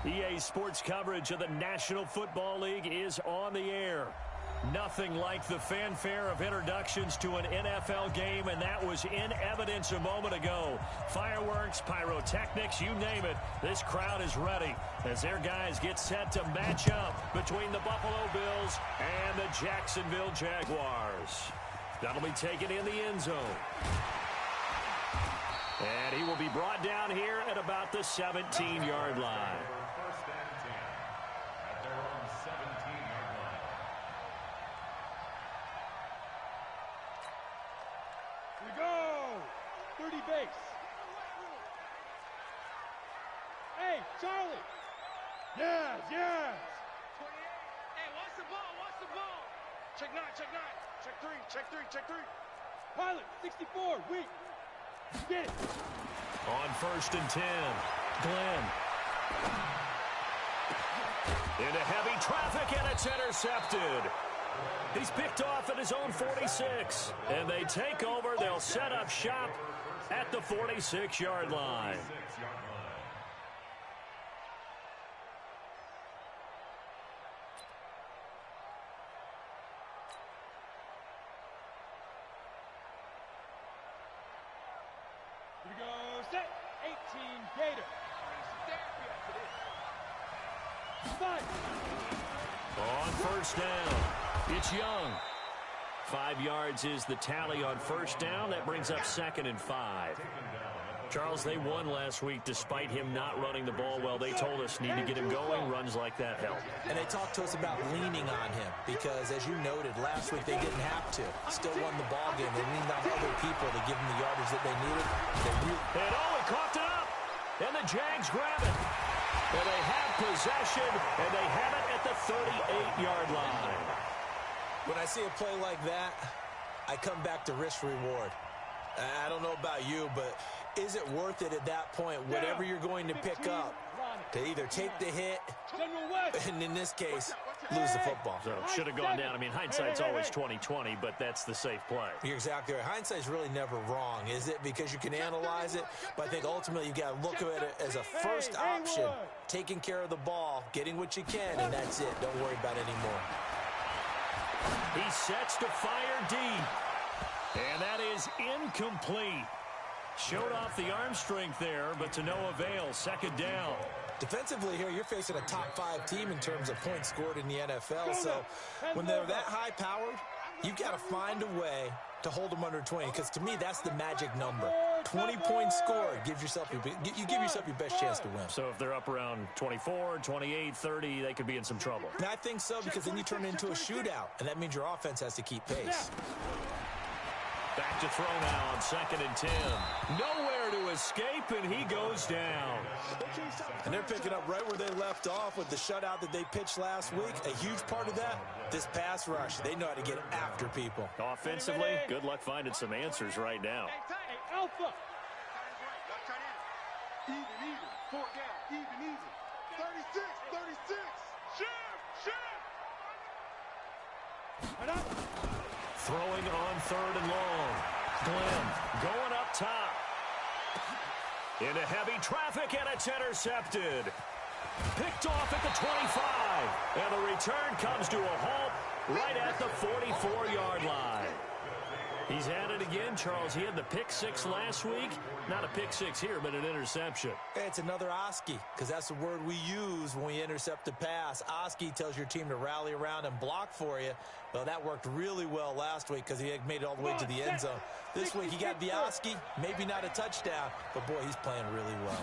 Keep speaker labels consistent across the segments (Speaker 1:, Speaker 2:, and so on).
Speaker 1: EA Sports coverage of the National Football League is on the air. Nothing like the fanfare of introductions to an NFL game, and that was in evidence a moment ago. Fireworks, pyrotechnics, you name it. This crowd is ready as their guys get set to match up between the Buffalo Bills and the Jacksonville Jaguars. That'll be taken in the end zone. And he will be brought down here at about the 17-yard line.
Speaker 2: Here we go! 30 base. Hey, Charlie! Yes, yes!
Speaker 3: 28. Hey, watch the ball, watch the ball. Check 9, check 9. Check 3, check 3, check 3.
Speaker 2: Pilot, 64, weak. Get it.
Speaker 1: On 1st and 10, Glenn. Into heavy traffic, and it's intercepted. He's picked off at his own 46. And they take over. They'll set up shop at the 46-yard line.
Speaker 2: Here we go, set. 18, Gator. Five.
Speaker 1: On 1st down, it's Young. 5 yards is the tally on 1st down. That brings up 2nd and 5. Charles, they won last week despite him not running the ball well. They told us need to get him going. Runs like that help.
Speaker 4: And they talked to us about leaning on him because, as you noted, last week they didn't have to. Still won the ball game. They leaned on other people to give them the yardage that they needed.
Speaker 1: And he coughed it up. And the Jags grab it. And they have possession, and they have it at the 38-yard line.
Speaker 4: When I see a play like that, I come back to risk-reward. I don't know about you, but is it worth it at that point, whatever you're going to pick up, to either take the hit, and in this case, lose the football?
Speaker 1: So should have gone down. I mean, hindsight's always 20/20, but that's the safe play.
Speaker 4: You're exactly right. Hindsight's really never wrong, is it? Because you can analyze it, but I think ultimately you got to look at it as a first option, taking care of the ball, getting what you can, and that's it. Don't worry about it anymore.
Speaker 1: He sets to fire deep. And that is incomplete. Showed off the arm strength there, but to no avail. 2nd down.
Speaker 4: Defensively here, you're facing a top-5 team in terms of points scored in the NFL. So when they're that high-powered, you've got to find a way to hold them under 20. Because to me, that's the magic number. 20 points scored gives yourself you give yourself your best chance to win.
Speaker 1: So if they're up around 24, 28, 30, they could be in some trouble.
Speaker 4: And I think so, because then you turn it into a shootout, and that means your offense has to keep pace.
Speaker 1: Back to throw now on 2nd and 10. Nowhere to escape, and he goes down.
Speaker 4: And they're picking up right where they left off with the shutout that they pitched last week. A huge part of that, this pass rush. They know how to get after people.
Speaker 1: Offensively, good luck finding some answers right now.
Speaker 2: Hey, Alpha.
Speaker 3: Even, 4 down, even. 36, 36. Shift.
Speaker 2: Right up.
Speaker 1: Throwing on 3rd and long. Glenn going up top. Into heavy traffic, and it's intercepted. Picked off at the 25. And the return comes to a halt right at the 44-yard line. He's at it again, Charles. He had the pick 6 last week. Not a pick 6 here, but an interception.
Speaker 4: It's another Oski, because that's the word we use when we intercept a pass. Oski tells your team to rally around and block for you. Well, that worked really well last week because he had made it all the way to the end zone. This week, he got the Oski, maybe not a touchdown, but, boy, he's playing really well.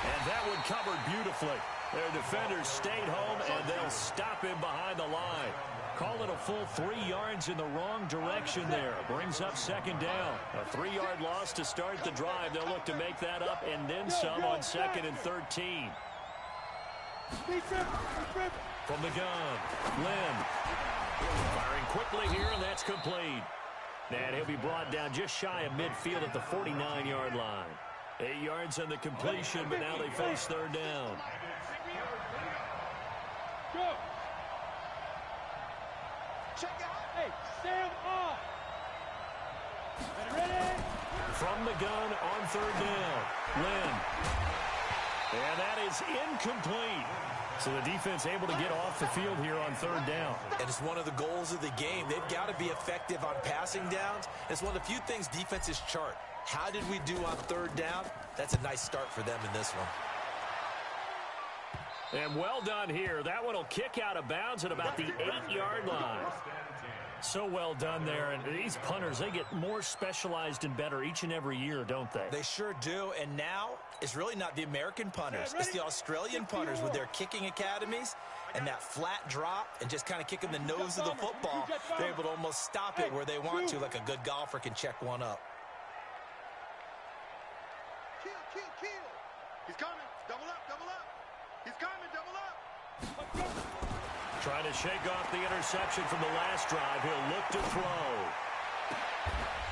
Speaker 1: And that one covered beautifully. Their defenders stayed home, and they'll stop him behind the line. Call it a full 3 yards in the wrong direction there. Brings up 2nd down. A 3-yard loss to start the drive. They'll look to make that up and then some on 2nd and 13. From the gun, Lynn. Firing quickly here, and that's complete. And he'll be brought down just shy of midfield at the 49-yard line. 8 yards on the completion, but now they face 3rd down.
Speaker 2: Go. Hey, Sam on. Ready?
Speaker 1: From the gun on 3rd down. Lynn And that is incomplete. So the defense able to get off the field here on third down.
Speaker 4: And it's one of the goals of the game. They've got to be effective on passing downs. It's one of the few things defenses chart. How did we do on third down? That's a nice start for them in this one.
Speaker 1: And well done here. That one will kick out of bounds at about the 8-yard line. So well done there. And these punters, they get more specialized and better each and every year, don't they?
Speaker 4: They sure do. And now it's really not the American punters. It's the Australian punters with their kicking academies and that flat drop and just kind of kicking the nose of the football. They're able to almost stop it where they want to, like a good golfer can check one up.
Speaker 3: Kill. He's coming. Double up. He's coming. Double up.
Speaker 1: Trying to shake off the interception from the last drive. He'll look to throw.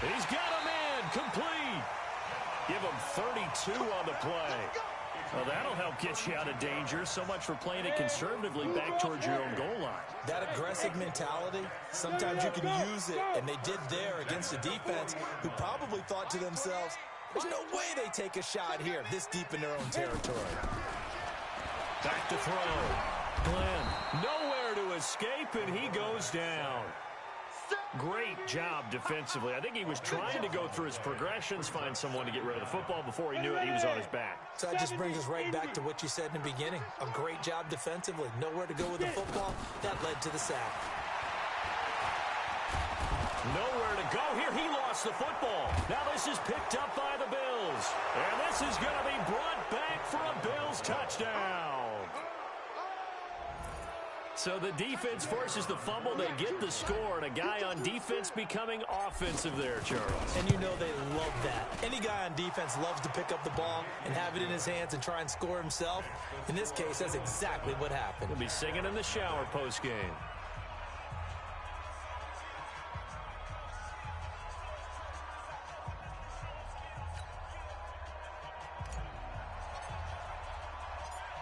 Speaker 1: He's got a man complete. Give him 32 on the play. Well, that'll help get you out of danger. So much for playing it conservatively back towards your own goal line.
Speaker 4: That aggressive mentality, sometimes you can use it, and they did there against a defense who probably thought to themselves, there's no way they take a shot here this deep in their own territory.
Speaker 1: Back to throw. Glenn, nowhere to escape, and he goes down. Great job defensively. I think he was trying to go through his progressions, find someone to get rid of the football. Before he knew it, he was on his back.
Speaker 4: So that just brings us right back to what you said in the beginning. A great job defensively. Nowhere to go with the football. That led to the sack.
Speaker 1: Nowhere to go here. He lost the football. Now this is picked up by the Bills. And this is going to be brought back for a Bills touchdown. So the defense forces the fumble. They get the score, and a guy on defense becoming offensive there, Charles.
Speaker 4: And you know they love that. Any guy on defense loves to pick up the ball and have it in his hands and try and score himself. In this case, that's exactly what happened.
Speaker 1: He'll be singing in the shower post-game.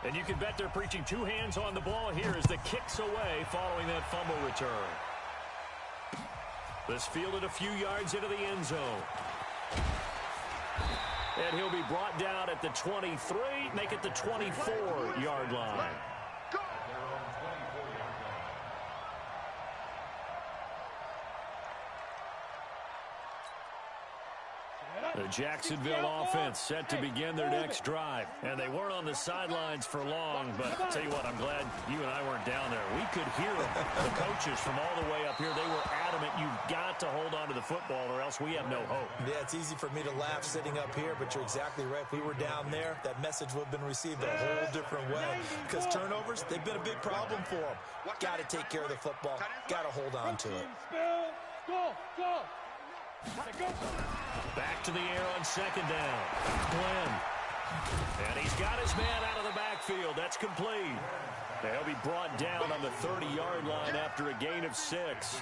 Speaker 1: And you can bet they're preaching two hands on the ball here as the kick's away following that fumble return. This fielded a few yards into the end zone. And he'll be brought down at the 23, make it the 24-yard line. The Jacksonville offense set to begin their next drive. And they weren't on the sidelines for long, but I'll tell you what, I'm glad you and I weren't down there. We could hear them, the coaches from all the way up here. They were adamant, you've got to hold on to the football or else we have no hope.
Speaker 4: Yeah, it's easy for me to laugh sitting up here, but you're exactly right. If we were down there, that message would have been received a whole different way. Because turnovers, they've been a big problem for them. Got to take care of the football. Got to hold on to it.
Speaker 2: Go.
Speaker 1: Back to the air on second down. Glenn. And he's got his man out of the backfield. That's complete. They'll be brought down on the 30-yard line after a gain of 6.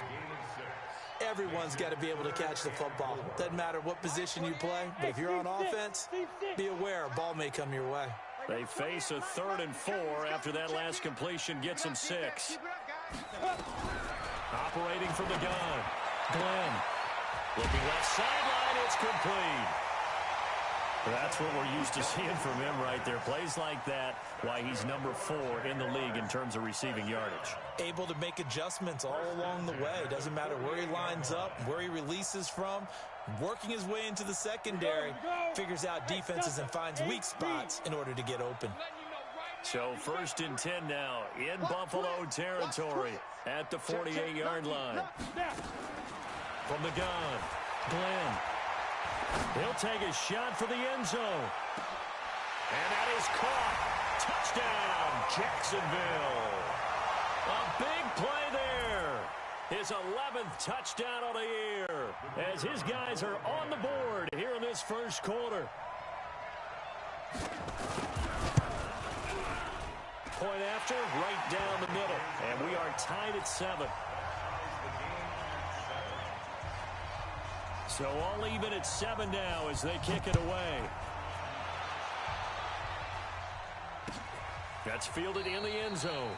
Speaker 4: Everyone's got to be able to catch the football. Doesn't matter what position you play, but if you're on offense, be aware a ball may come your way.
Speaker 1: They face a 3rd and 4 after that last completion gets them 6. Operating from the gun. Glenn. Looking left sideline, it's complete. That's what we're used to seeing from him right there. Plays like that, why he's number 4 in the league in terms of receiving yardage.
Speaker 4: Able to make adjustments all along the way. Doesn't matter where he lines up, where he releases from. Working his way into the secondary, figures out defenses and finds weak spots in order to get open.
Speaker 1: So 1st and 10 now in Buffalo territory at the 48-yard line. From the gun, Glenn. He'll take a shot for the end zone. And that is caught. Touchdown, Jacksonville. A big play there. His 11th touchdown of the year as his guys are on the board here in this first quarter. Point after, right down the middle. And we are tied at 7. So all even at 7 now as they kick it away. That's fielded in the end zone.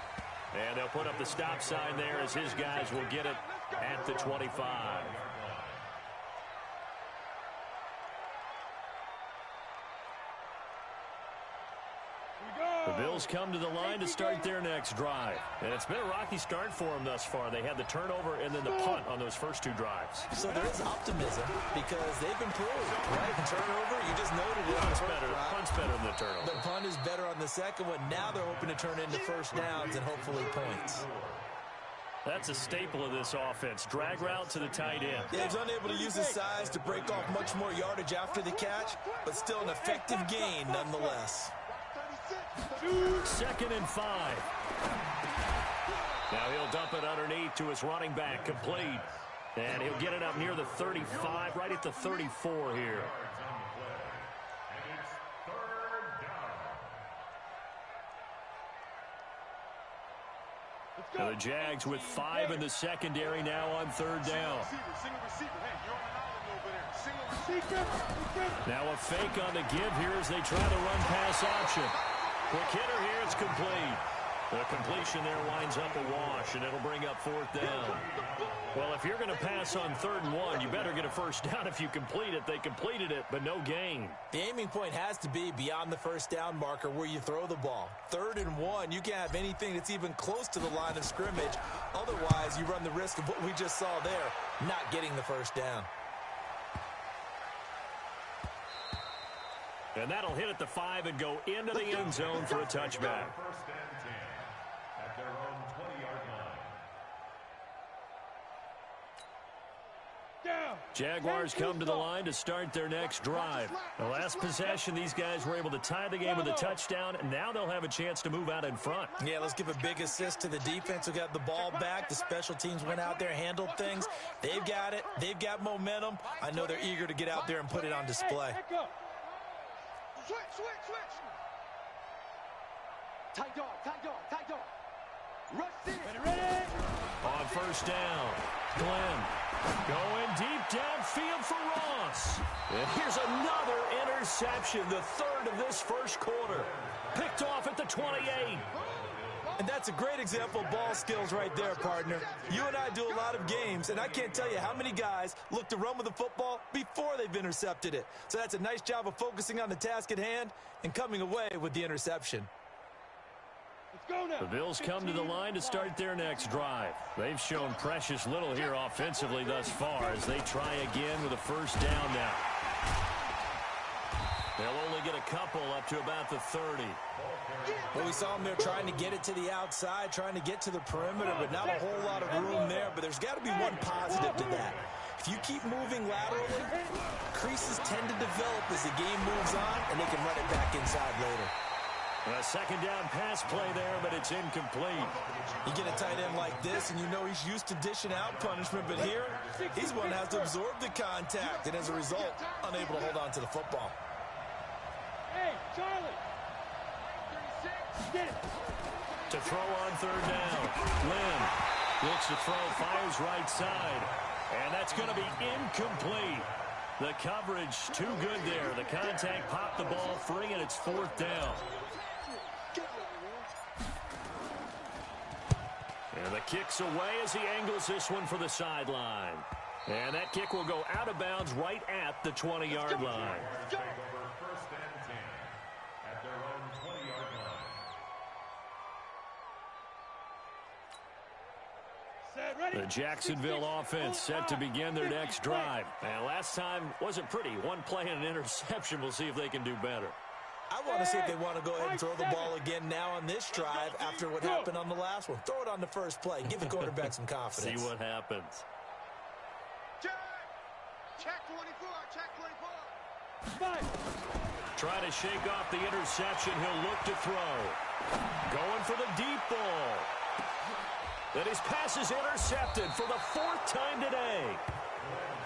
Speaker 1: And they'll put up the stop sign there as his guys will get it at the 25. The Bills come to the line to start their next drive. And it's been a rocky start for them thus far. They had the turnover and then the punt on those first two drives.
Speaker 4: So there is optimism because they've improved, right? The turnover, you just noted it.
Speaker 1: Punt's better than the turnover.
Speaker 4: The punt is better on the second one. Now they're hoping to turn into first downs and hopefully points.
Speaker 1: That's a staple of this offense. Drag route to the tight end.
Speaker 4: Yeah, he's unable to use his size to break off much more yardage after the catch, but still an effective gain nonetheless.
Speaker 1: 2nd and 5. Now he'll dump it underneath to his running back, complete. And he'll get it up near the 35, right at the 34 here. Now the Jags with 5 in the secondary now on 3rd down. Now a fake on the give here as they try the run-pass option. Quick hitter here, it's complete. The completion there winds up a wash, and it'll bring up 4th down. Well, if you're going to pass on 3rd and 1, you better get a first down if you complete it. They completed it, but no gain.
Speaker 4: The aiming point has to be beyond the first down marker where you throw the ball. 3rd and 1, you can't have anything that's even close to the line of scrimmage. Otherwise, you run the risk of what we just saw there, not getting the first down.
Speaker 1: And that'll hit at the 5 and go into the end zone for a touchback. Jaguars come to the line to start their next drive. The last possession, these guys were able to tie the game with a touchdown, and now they'll have a chance to move out in front.
Speaker 4: Yeah, let's give a big assist to the defense who got the ball back. The special teams went out there, handled things. They've got it. They've got momentum. I know they're eager to get out there and put it on display.
Speaker 3: Switch. Tight dog. Rush in.
Speaker 2: Ready.
Speaker 1: On 1st down, Glenn going deep downfield for Ross. And here's another interception, the 3rd of this first quarter. Picked off at the 28.
Speaker 4: And that's a great example of ball skills right there, partner. You and I do a lot of games, and I can't tell you how many guys look to run with the football before they've intercepted it. So that's a nice job of focusing on the task at hand and coming away with the interception.
Speaker 1: The Bills come to the line to start their next drive. They've shown precious little here offensively thus far as they try again with a first down now. They'll only get a couple up to about the 30.
Speaker 4: Well, we saw them there trying to get it to the outside, trying to get to the perimeter, but not a whole lot of room there. But there's got to be one positive to that. If you keep moving laterally, creases tend to develop as the game moves on, and they can run it back inside later.
Speaker 1: A 2nd down pass play there, but it's incomplete.
Speaker 4: You get a tight end like this, and you know he's used to dishing out punishment, but here, he's one that has to absorb the contact, and as a result, unable to hold on to the football.
Speaker 2: Hey, Charlie. 36. Get it.
Speaker 1: To throw on 3rd down. Lynn looks to throw, fires right side. And that's going to be incomplete. The coverage too good there. The contact popped the ball free, and it's 4th down. And the kick's away as he angles this one for the sideline. And that kick will go out of bounds right at the 20-yard line. The Jacksonville offense set to begin their next drive. And last time wasn't pretty. One play and an interception. We'll see if they can do better.
Speaker 4: I want to see if they want to go ahead and throw the ball again now on this drive after what happened on the last one. Throw it on the first play. Give the quarterback some confidence.
Speaker 1: See what happens.
Speaker 3: Check 24. Check 24.
Speaker 1: Try to shake off the interception. He'll look to throw. Going for the deep ball. And his pass is intercepted for the 4th time today.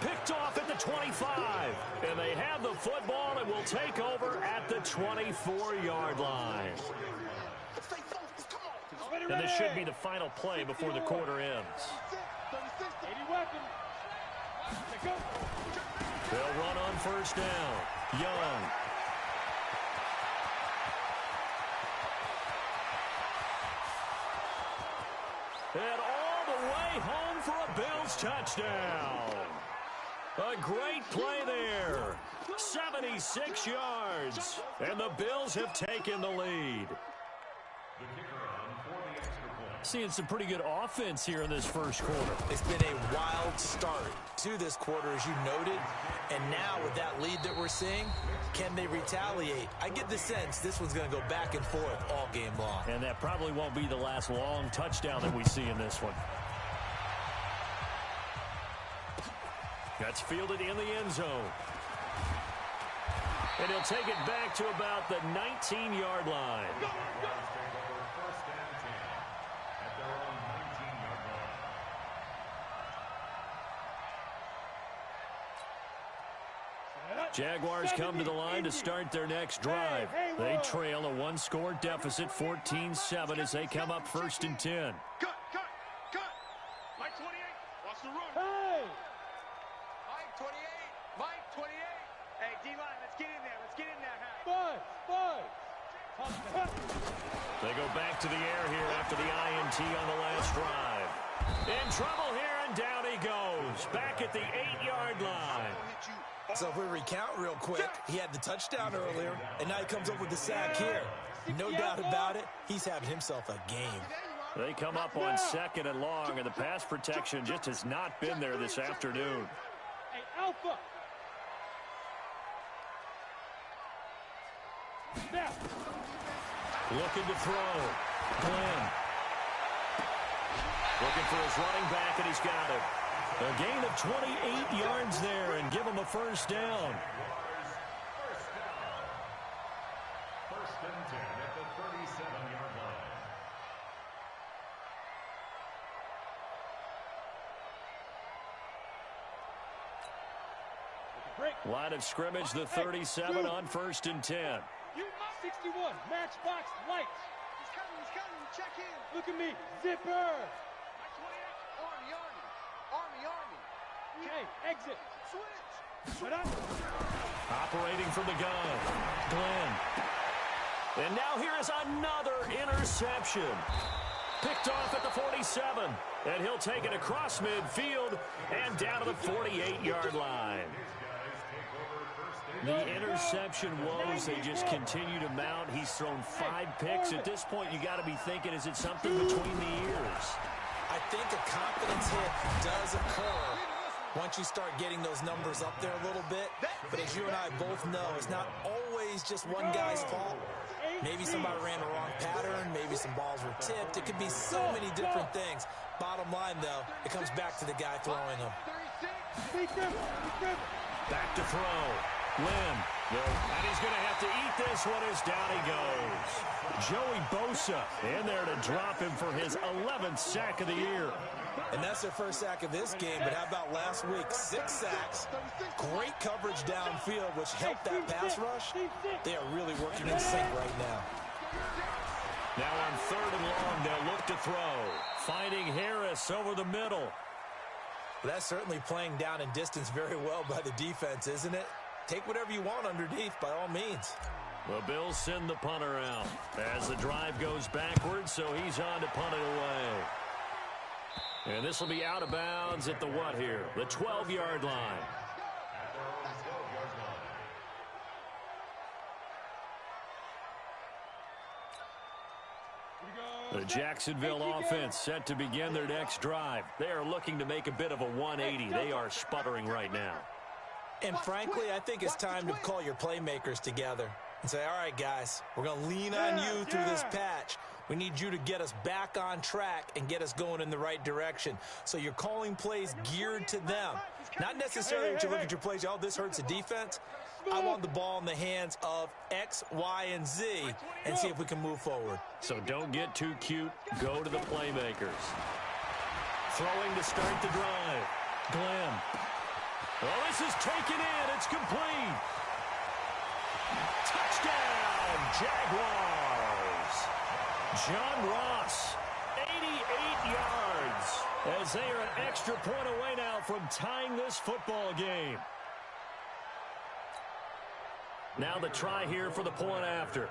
Speaker 1: Picked off at the 25. And they have the football and will take over at the 24-yard line. And this should be the final play before the quarter ends. They'll run on 1st down. Young. And all the way home for a Bills touchdown. A great play there. 76 yards. And the Bills have taken the lead. Seeing some pretty good offense here in this first quarter.
Speaker 4: It's been a wild start to this quarter, as you noted. And now with that lead that we're seeing, can they retaliate? I get the sense this one's going to go back and forth all game long.
Speaker 1: And that probably won't be the last long touchdown that we see in this one. That's fielded in the end zone. And he'll take it back to about the 19-yard line. Jaguars come to the line to start their next drive. They trail a one-score deficit, 14-7, as they come up 1st and 10.
Speaker 3: Cut. Mike 28, watch the run.
Speaker 2: Hey!
Speaker 3: Mike 28, Mike 28. Hey, D-line, let's get in there. Let's get in there.
Speaker 2: Five.
Speaker 1: They go back to the air here after the INT on the last drive. In trouble here, and down he goes. Back at the 8-yard line.
Speaker 4: So if we recount real quick, he had the touchdown earlier, and now he comes up with the sack here. No doubt about it, he's having himself a game.
Speaker 1: They come up on 2nd and long, and the pass protection just has not been there this afternoon.
Speaker 2: Hey, Alpha. Snap.
Speaker 1: Looking to throw. Glenn. Looking for his running back, and he's got it. A gain of 28 yards there and give him a first down.
Speaker 5: First and 10 at the 37-yard line.
Speaker 1: Line of scrimmage, the 37 on 1st and 10.
Speaker 2: 61, matchbox lights.
Speaker 3: He's coming, check in.
Speaker 2: Look at me, zipper.
Speaker 3: Mike 28, Army.
Speaker 2: Hey, exit.
Speaker 3: Switch.
Speaker 2: Shut up.
Speaker 1: Operating from the gun, Glenn. And now here is another interception. Picked off at the 47. And he'll take it across midfield and down to the 48-yard line. The interception woes, they just continue to mount. He's thrown 5 picks. At this point, you got to be thinking, is it something between the ears?
Speaker 4: I think a confidence hit does occur once you start getting those numbers up there a little bit. But as you and I both know, it's not always just one guy's fault. Maybe somebody ran the wrong pattern. Maybe some balls were tipped. It could be so many different things. Bottom line, though, it comes back to the guy throwing them.
Speaker 1: Back to throw. Lynn. And he's going to have to eat this one as down he goes. Joey Bosa in there to drop him for his 11th sack of the year.
Speaker 4: And that's their first sack of this game, but how about last week? 6 sacks. Great coverage downfield, which helped that pass rush. They are really working in sync right now.
Speaker 1: Now on 3rd and long, they'll look to throw. Finding Harris over the middle.
Speaker 4: That's certainly playing down in distance very well by the defense, isn't it? Take whatever you want underneath, by all means.
Speaker 1: The Bills send the punter out as the drive goes backwards, so he's on to punt it away. And this will be out of bounds at the what here? The 12-yard line. The Jacksonville offense set to begin their next drive. They are looking to make a bit of a 180. They are sputtering right now.
Speaker 4: And frankly, I think it's time to call your playmakers together and say, all right, guys, we're going to lean on you through this patch. We need you to get us back on track and get us going in the right direction. So you're calling plays geared to them. Not necessarily that you look at your plays, oh, this hurts the defense. I want the ball in the hands of X, Y, and Z and see if we can move forward.
Speaker 1: So don't get too cute. Go to the playmakers. Throwing to start the drive. Glenn. Oh, this is taken in. It's complete. Touchdown, Jaguars. John Ross, 88 yards, as they are an extra point away now from tying this football game. Now the try here for the point after.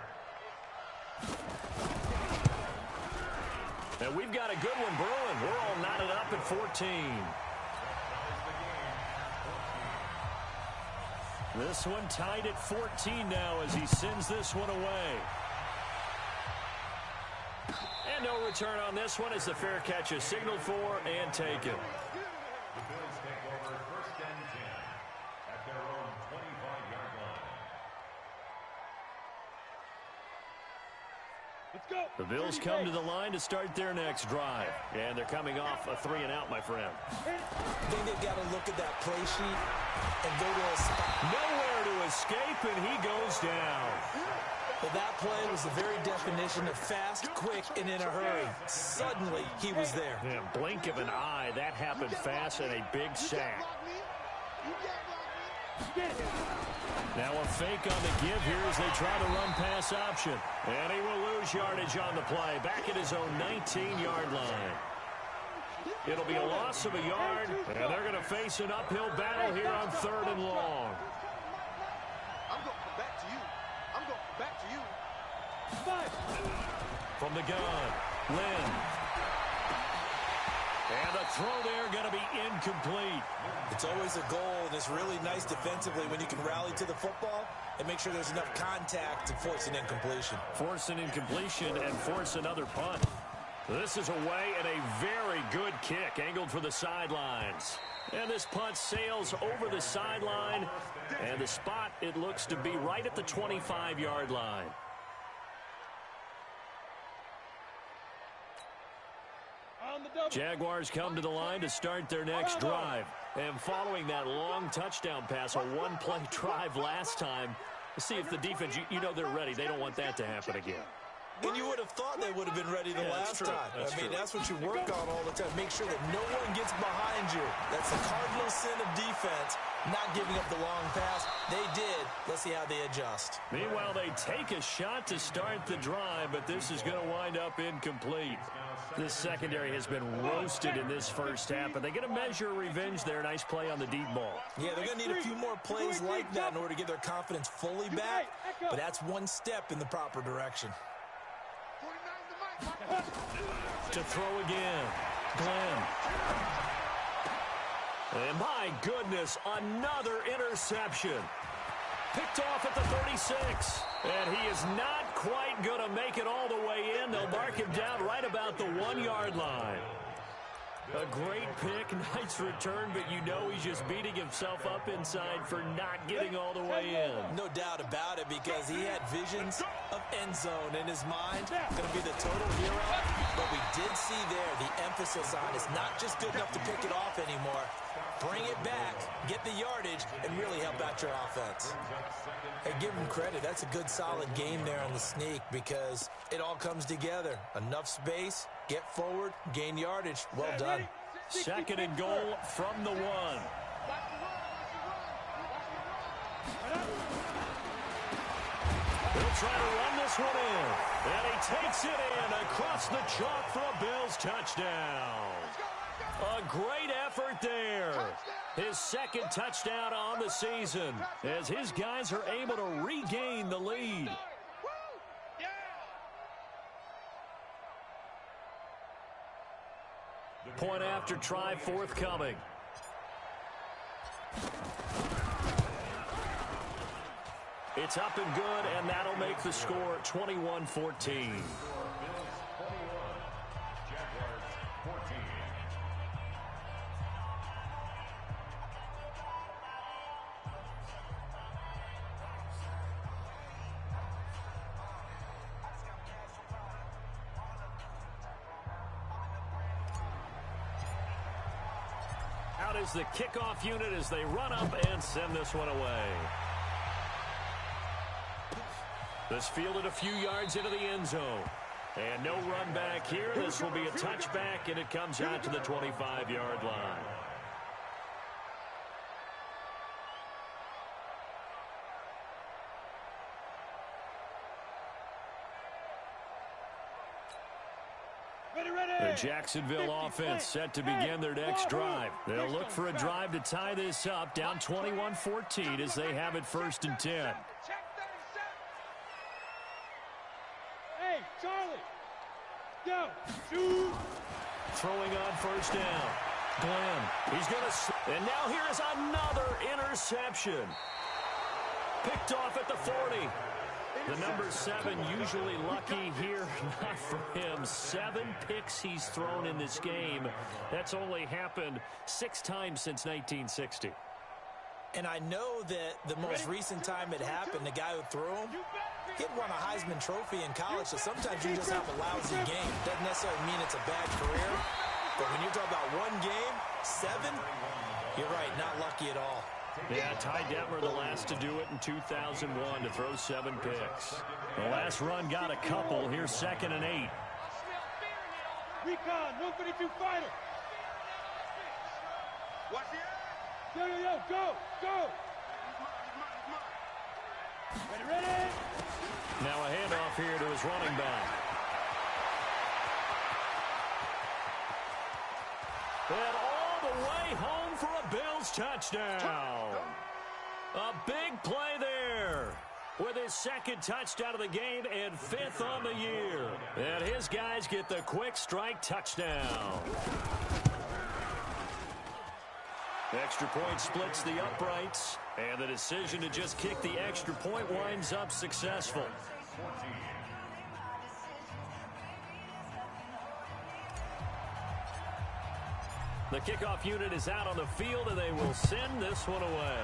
Speaker 1: And we've got a good one brewing. We're all knotted up at 14. This one tied at 14 now as he sends this one away. And no return on this one as the fair catch is signaled for and taken.
Speaker 5: The Bills take over 1st and 10 at their own 25-yard line.
Speaker 2: Let's go.
Speaker 1: The Bills come to the line to start their next drive. And they're coming off a 3-and-out, my friend.
Speaker 4: I think they've got to look at that play sheet and go to a spot.
Speaker 1: Nowhere to escape, and he goes down.
Speaker 4: But that play was the very definition of fast, quick, and in a hurry. Suddenly, he was there.
Speaker 1: Yeah, blink of an eye, that happened fast and a big sack. Now a fake on the give here as they try to run pass option. And he will lose yardage on the play, back at his own 19-yard line. It'll be a loss of a yard, and they're going to face an uphill battle here on 3rd and long.
Speaker 3: I'm going to come back to you. I'm going to come back to you.
Speaker 1: From the gun, Lynn. And the throw there going to be incomplete.
Speaker 4: It's always a goal, and it's really nice defensively when you can rally to the football and make sure there's enough contact to force an incompletion.
Speaker 1: Force an incompletion and force another punt. This is away and a very good kick angled for the sidelines. And this punt sails over the sideline. And the spot, it looks to be right at the 25-yard line. Jaguars come to the line to start their next drive. And following that long touchdown pass, a one-play drive last time, see if the defense, you know they're ready. They don't want that to happen again.
Speaker 4: And you would have thought they would have been ready the last time. That's what you work on all the time. Make sure that no one gets behind you. That's the cardinal sin of defense, not giving up the long pass. They did. Let's see how they adjust.
Speaker 1: Meanwhile, they take a shot to start the drive, but this is going to wind up incomplete. This secondary has been roasted in this first half, but they're going to measure revenge there. Nice play on the deep ball.
Speaker 4: Yeah, they're going to need a few more plays like that in order to get their confidence fully back, but that's one step in the proper direction.
Speaker 1: To throw again, Glenn. And my goodness, another interception. Picked off at the 36. And he is not quite going to make it all the way in. They'll mark him down right about the 1-yard line. A great pick, nice return, but you know he's just beating himself up inside for not getting all the way in.
Speaker 4: No doubt about it, because he had visions of end zone in his mind. Going to be the total hero. But we did see there the emphasis on it's not just good enough to pick it off anymore. Bring it back, get the yardage, and really help out your offense. Hey, give him credit. That's a good, solid game there on the sneak because it all comes together. Enough space, get forward, gain yardage. Well done.
Speaker 1: 2nd and goal from the 1. He'll try to run this one in. And he takes it in across the chalk for a Bills touchdown. A great effort there. His 2nd touchdown on the season as his guys are able to regain the lead. Point after try forthcoming. It's up and good, and that'll make the score 21-14. Out is the kickoff unit as they run up and send this one away. This fielded a few yards into the end zone. And no run back here. This will be a touchback, and it comes out to the 25-yard line. The Jacksonville offense set to begin their next drive. They'll look for a drive to tie this up, down 21-14 as they have it 1st and 10.
Speaker 2: Hey, Charlie, go, shoot.
Speaker 1: Throwing on 1st down. Glenn, he's going to... And now here is another interception. Picked off at the 40. The number 7 usually lucky here, not for him. from 7 picks he's thrown in this game. That's only happened 6 times since 1960.
Speaker 4: And I know that the most recent time it happened, the guy who threw him, he had won a Heisman Trophy in college, so sometimes you just have a lousy game. Doesn't necessarily mean it's a bad career, but when you're talking about one game, 7, you're right, not lucky at all.
Speaker 1: Yeah, Ty Detmer, the last to do it in 2001, to throw 7 picks. The last run got a couple. Here's 2nd and 8.
Speaker 2: Recon, 152 fighter.
Speaker 3: Watch the
Speaker 2: Yo, go, go. Ready.
Speaker 1: Now a handoff here to his running back. And all the way home for a Bills touchdown. A big play there with his 2nd touchdown of the game and 5th on the year. And his guys get the quick strike touchdown. Extra point splits the uprights, and the decision to just kick the extra point winds up successful. The kickoff unit is out on the field, and they will send this one away.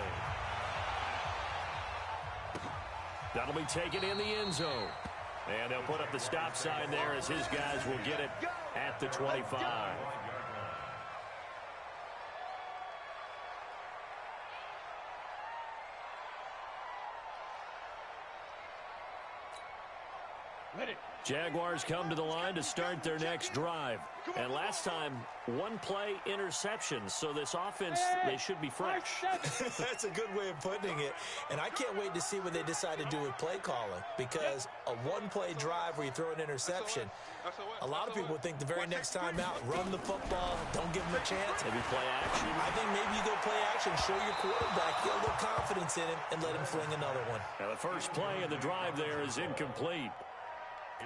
Speaker 1: That'll be taken in the end zone. And they'll put up the stop sign there as his guys will get it at the 25. Jaguars come to the line to start their next drive. And last time, 1 play interception. So this offense, they should be fresh.
Speaker 4: That's a good way of putting it. And I can't wait to see what they decide to do with play calling. Because a 1-play drive where you throw an interception, a lot of people think the very next time out, run the football, don't give them a chance.
Speaker 1: Maybe play action.
Speaker 4: I think maybe you go play action, show your quarterback, get a little confidence in him, and let him fling another one.
Speaker 1: Now the first play of the drive there is incomplete.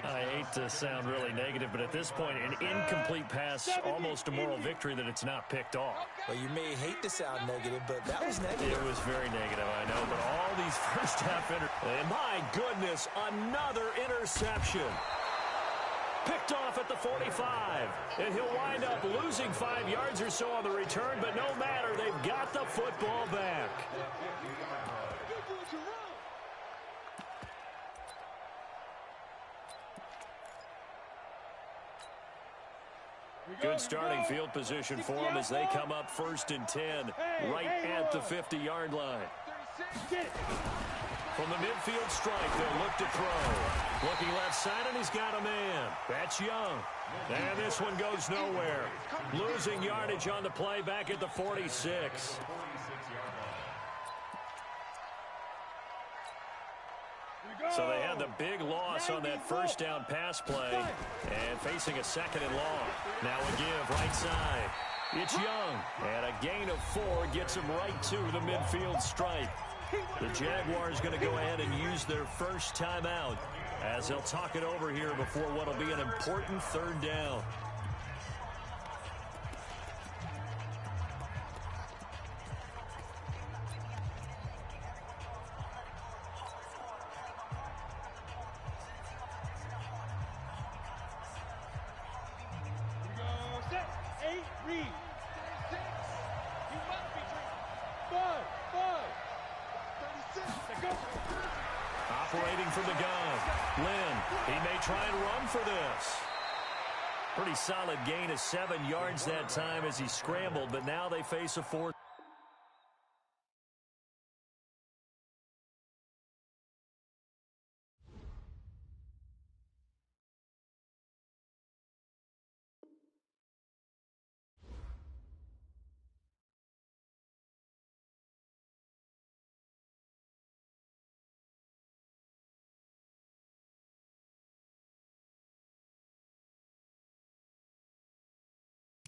Speaker 1: I hate to sound really negative, but at this point, an incomplete pass, almost a moral victory that it's not picked off.
Speaker 4: Well, you may hate to sound negative, but that was negative.
Speaker 1: It was very negative, I know, but all these first half and my goodness, another interception. Picked off at the 45, and he'll wind up losing 5 yards or so on the return, but no matter, they've got the football back. Good starting field position for them as they come up 1st and 10, right at the 50-yard line. From the midfield strike, they'll look to throw. Looking left side, and he's got a man. That's Young. And this one goes nowhere. Losing yardage on the play back at the 46. So they had the big loss on that first down pass play and facing a 2nd and long. Now a give right side. It's Young. And a gain of 4 gets him right to the midfield stripe. The Jaguars going to go ahead and use their first timeout as they'll talk it over here before what will be an important 3rd down. Operating from the gun. Lynn, he may try and run for this. Pretty solid gain of 7 yards that time as he scrambled, but now they face a 4th.